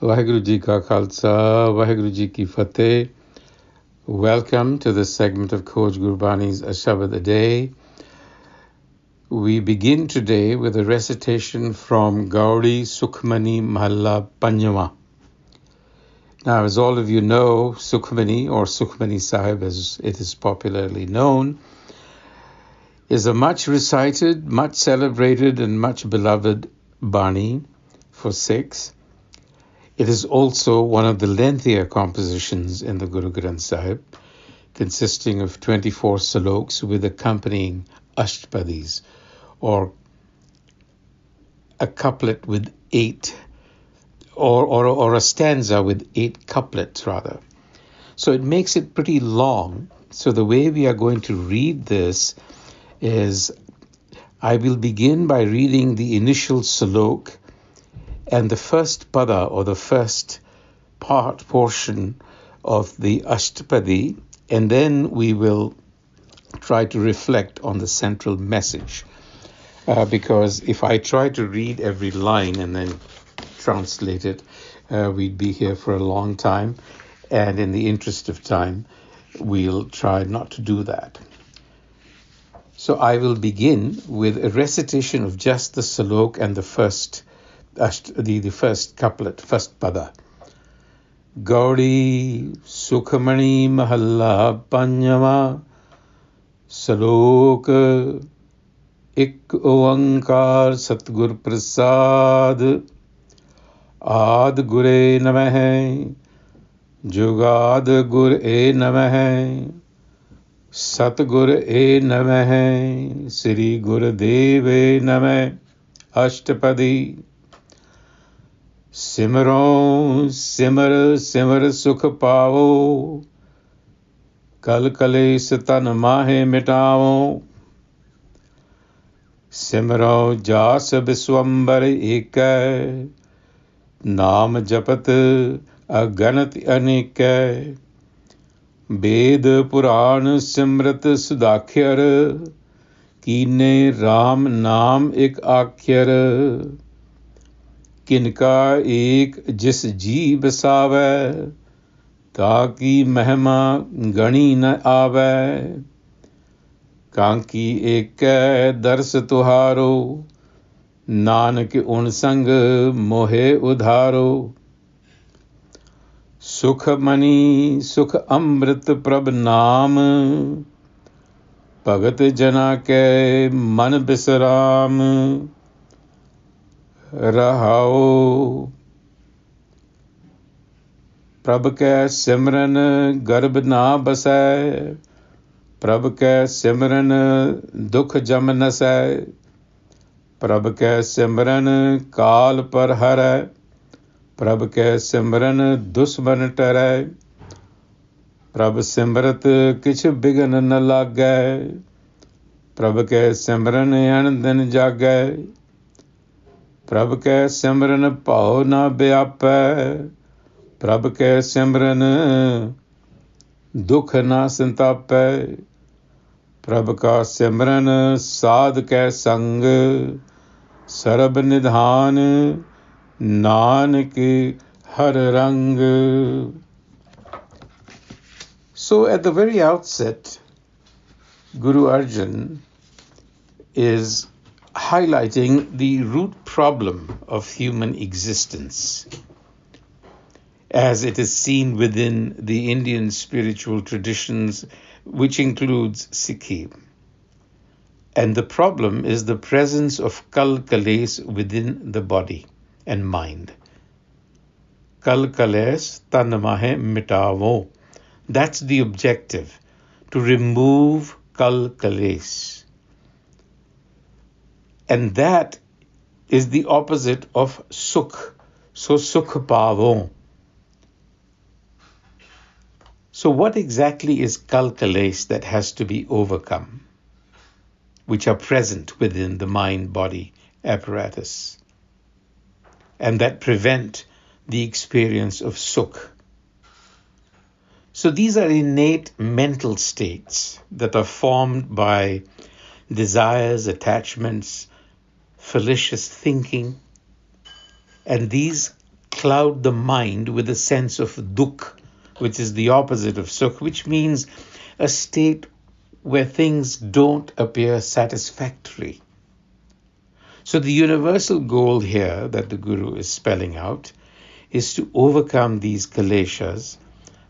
Waheguru Ji Ka Khalsa, Waheguru Ji Ki Fateh. Welcome to this segment of Khoj Gurbani's a-sabad-a-day. We begin today with a recitation from Gaudi Sukhmani Mahalla Panjwa. Now, as all of you know, Sukhmani, or Sukhmani Sahib as it is popularly known, is a much recited, much celebrated and much beloved Bani for Sikhs. It is also one of the lengthier compositions in the Guru Granth Sahib, consisting of 24 sloks with accompanying ashtapadis, or a couplet with 8, or a stanza with 8 couplets rather. So it makes it pretty long. So the way we are going to read this is I will begin by reading the initial slok and the first pada, or the first portion of the ashtapadi, and then we will try to reflect on the central message. Because if I try to read every line and then translate it, we'd be here for a long time, and in the interest of time, we'll try not to do that. So I will begin with a recitation of just the slok and the first couplet, first pada. Gaudi Sukhmani Mahalla Panjwa, slok ik oankar Satgur Prasad, Aadh Gure Nameh, Jugad Gure Nameh, Satgur Nameh, Sri Gurudev Nameh. Ashtapadi. सिमरों सिमर सिमर सुख पावो, कल कलेश तन माहे मिटाओ। सिमरों जास विश्वम्बर एक, नाम जपत अगणत अनेक। वेद पुराण सिमरत सुदाख्यर, कीने राम नाम एक आख्यर। किनका एक जिस जी बसावै, ताकि महिमा गणी न आवै। कांकी एक दर्श तुहारो, नानक उन संग मोहे उधारो। सुख मनी सुख अमृत प्रभ नाम, भगत जना के मन बिसराम। रहाओ प्रभ कै सिमरन गर्भ ना बसै, प्रभ कै सिमरन दुख जम नसै। प्रभ कै सिमरन काल पर हरै, प्रभ कै सिमरन दुश्मन टरै। प्रभ सिमरत किछ बिघन न लागै, प्रभ कै सिमरन अन दिन जागै। प्रभ कै सिमरन भाव न व्यापै, प्रभ कै सिमरन दुख न संतापै। प्रभ का सिमरन साध कै संग, सरब निधान नानक हर रंग। So at the very outset, Guru Arjan is highlighting the root problem of human existence as it is seen within the Indian spiritual traditions, which includes Sikhism. And the problem is the presence of kal kales within the body and mind. Kal kales tan mahe mitavo. That's the objective, to remove kal kales. And that is the opposite of sukh. So sukh pavo. So what exactly is kal kales that has to be overcome, which are present within the mind-body apparatus, and that prevent the experience of sukh? So these are innate mental states that are formed by desires, attachments, fallacious thinking, and these cloud the mind with a sense of dukh, which is the opposite of sukh, which means a state where things don't appear satisfactory. So the universal goal here that the Guru is spelling out is to overcome these kaleshas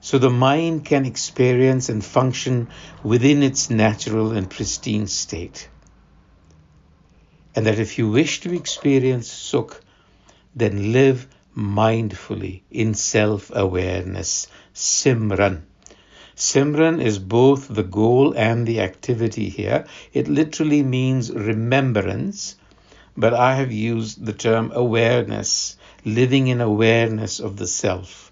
so the mind can experience and function within its natural and pristine state. And that if you wish to experience sukh, then live mindfully in self-awareness, Simran. Simran is both the goal and the activity here. It literally means remembrance, but I have used the term awareness, living in awareness of the self,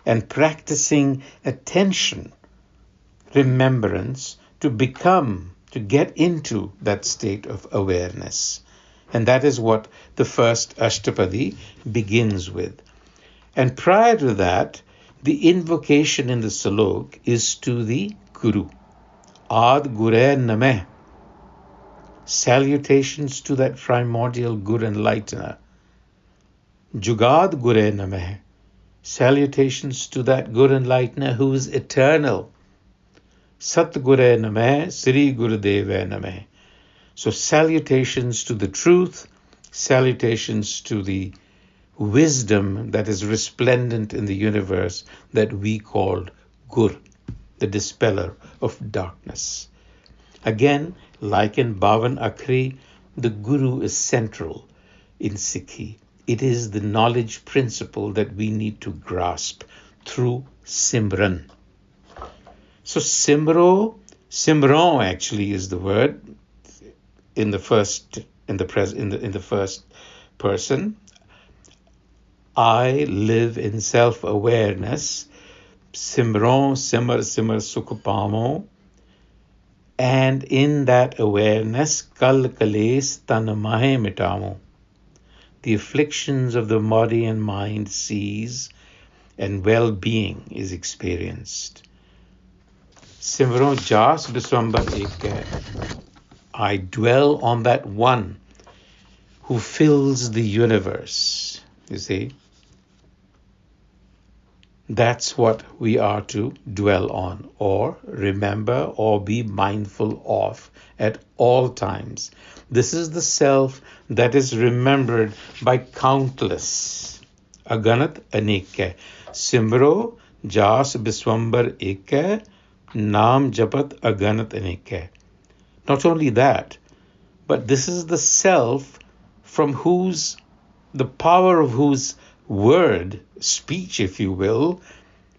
and practicing attention, remembrance, to get into that state of awareness. And that is what the first Ashtapadi begins with. And prior to that, the invocation in the Salok is to the Guru. Aadh Gure Nameh. Salutations to that primordial Guru Enlightener. Jugad Gure Nameh. Salutations to that Guru Enlightener who is eternal. Sat Gure Nameh, Sri Gurudeva Nameh. So salutations to the truth, salutations to the wisdom that is resplendent in the universe that we call Gur, the dispeller of darkness. Again, like in Bhavan Akhri, the Guru is central in Sikhi. It is the knowledge principle that we need to grasp through Simran. So Simran actually is the word in the first person. I live in self-awareness. Simran, simar sukh pamo. And in that awareness, kal kales tan mahe mitamo. The afflictions of the body and mind cease, and well-being is experienced. Simran jas biswambar ek. I dwell on that one who fills the universe. You see? That's what we are to dwell on, or remember, or be mindful of at all times. This is the self that is remembered by countless. Aganat aneke. Simro jas biswambar eke. Naam japat aganat aneke. Not only that, but this is the self from the power of whose word, speech, if you will,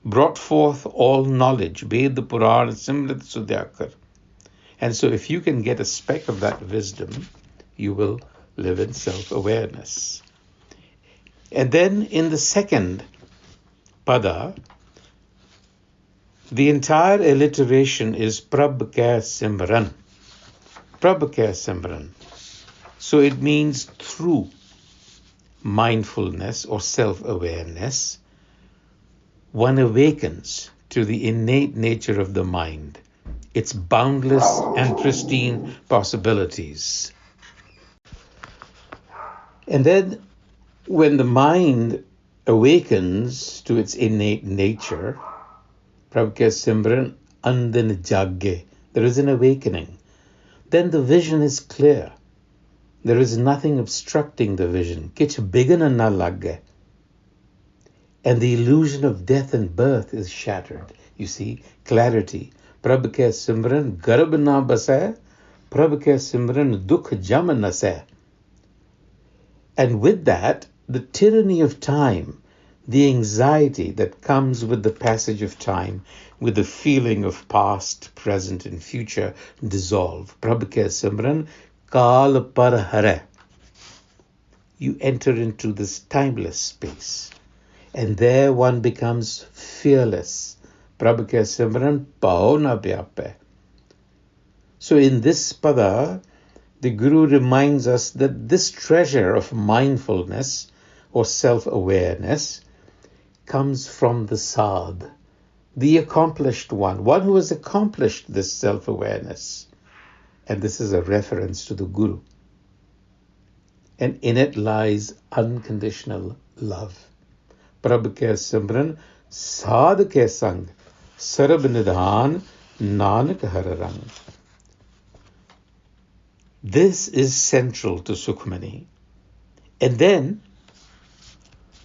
brought forth all knowledge. Ved, Puran, Simrit, Sudhyakar. And so if you can get a speck of that wisdom, you will live in self-awareness. And then in the second pada, the entire alliteration is Prabh Kya Simran. Prabh Kya Simran. So it means through mindfulness or self-awareness, one awakens to the innate nature of the mind, its boundless and pristine possibilities. And then when the mind awakens to its innate nature, Prabh Kya Simran Andan Jagge, there is an awakening. Then the vision is clear. There is nothing obstructing the vision. Kich bigana na lagge. And the illusion of death and birth is shattered. You see, clarity. Prabh Kya Simran garb na basay. Prabh Kya Simran dukh jam nasay. And with that, the tyranny of time, the anxiety that comes with the passage of time, with the feeling of past, present, and future dissolve. Prabh Kya Simran Kal par hare. You enter into this timeless space, and there one becomes fearless. Prabh Kya Simran pao na pyape. So in this pada, the Guru reminds us that this treasure of mindfulness or self-awareness comes from the sadh, the accomplished one who has accomplished this self-awareness. And this is a reference to the Guru. And in it lies unconditional love. प्रभ के सिमरन साध के संग SERB निधान नानक हर रंग. This is central to Sukhmani. And then,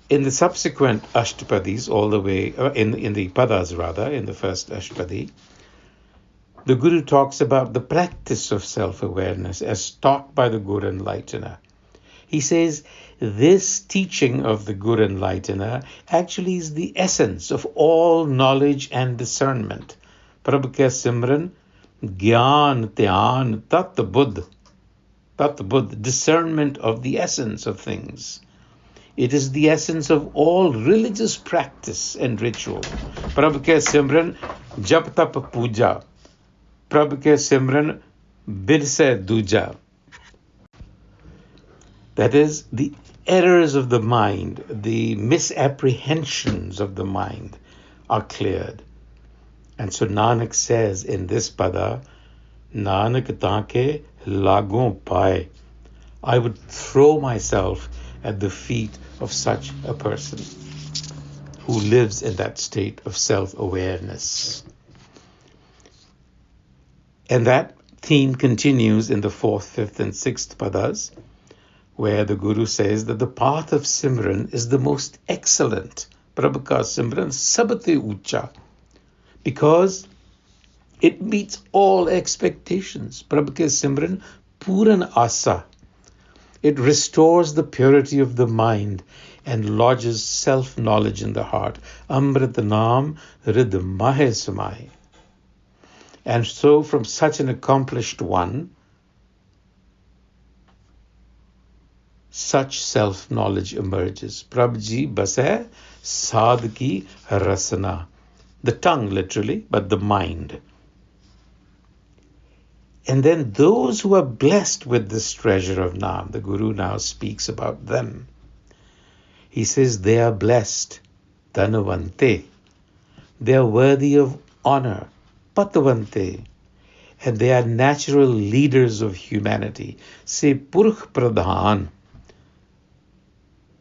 in the subsequent Ashtapadis, all the way, in the Padas rather, in the first Ashtapadi, the Guru talks about the practice of self-awareness as taught by the Guru Enlightener. He says, this teaching of the Guru Enlightener actually is the essence of all knowledge and discernment. Prabhu ke simran, gyan, dhyan, tat buddh, discernment of the essence of things. It is the essence of all religious practice and ritual. Prabhu ke simran, jap tap puja. Prabhu ke simran, birse duja. That is, the errors of the mind, the misapprehensions of the mind are cleared. And so Nanak says in this pada, Nanak taake lagon pae. I would throw myself at the feet of such a person who lives in that state of self-awareness. And that theme continues in the 4th, 5th, and 6th padas, where the Guru says that the path of Simran is the most excellent. Prabhu ka Simran sabate ucha, because it meets all expectations. Prabhu ke Simran puran asa. It restores the purity of the mind and lodges self-knowledge in the heart. Amrit naam rid mahe samai. And so from such an accomplished one, such self-knowledge emerges. Prabhuji basai sadhki rasana. The tongue literally, but the mind. And then those who are blessed with this treasure of Naam, the Guru now speaks about them. He says they are blessed, dhanavante. They are worthy of honor, patavante. And they are natural leaders of humanity. Say purkh pradhan.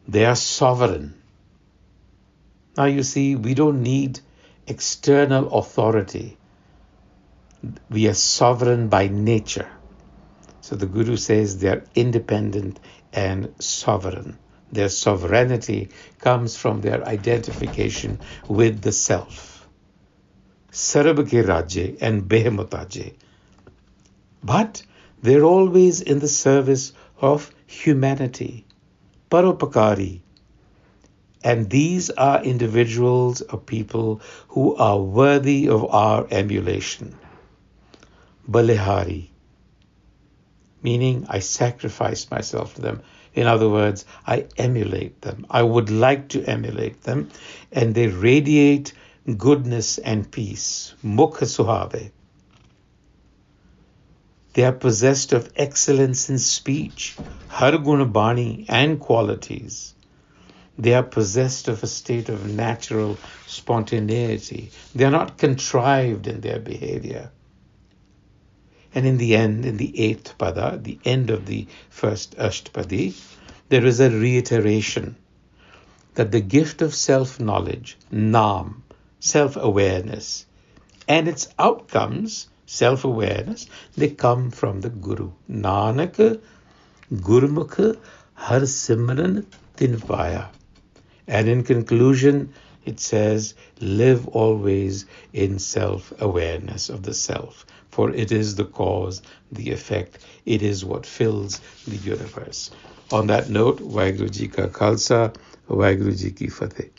They are sovereign. Now you see, we don't need external authority. We are sovereign by nature. So the Guru says they are independent and sovereign. Their sovereignty comes from their identification with the self. Sarab ke rajye and behemutaje. But they're always in the service of humanity. Paropakari. And these are individuals or people who are worthy of our emulation. Balihari, meaning I sacrifice myself to them. In other words, I emulate them. I would like to emulate them, and they radiate goodness and peace. Mukha suhave. They are possessed of excellence in speech, har gun bani, and qualities. They are possessed of a state of natural spontaneity. They are not contrived in their behavior. And in the end, in the 8th pada, the end of the first Ashtapadi, there is a reiteration that the gift of self-knowledge, Naam, self-awareness, and its outcomes, self-awareness, they come from the Guru. Nanak, Gurmukh, Har Simran Tin Paya. And in conclusion, it says, live always in self-awareness of the self, for it is the cause, the effect, it is what fills the universe. On that note, Waheguru Ji Ka Khalsa, Waheguru Ji Ki Fateh.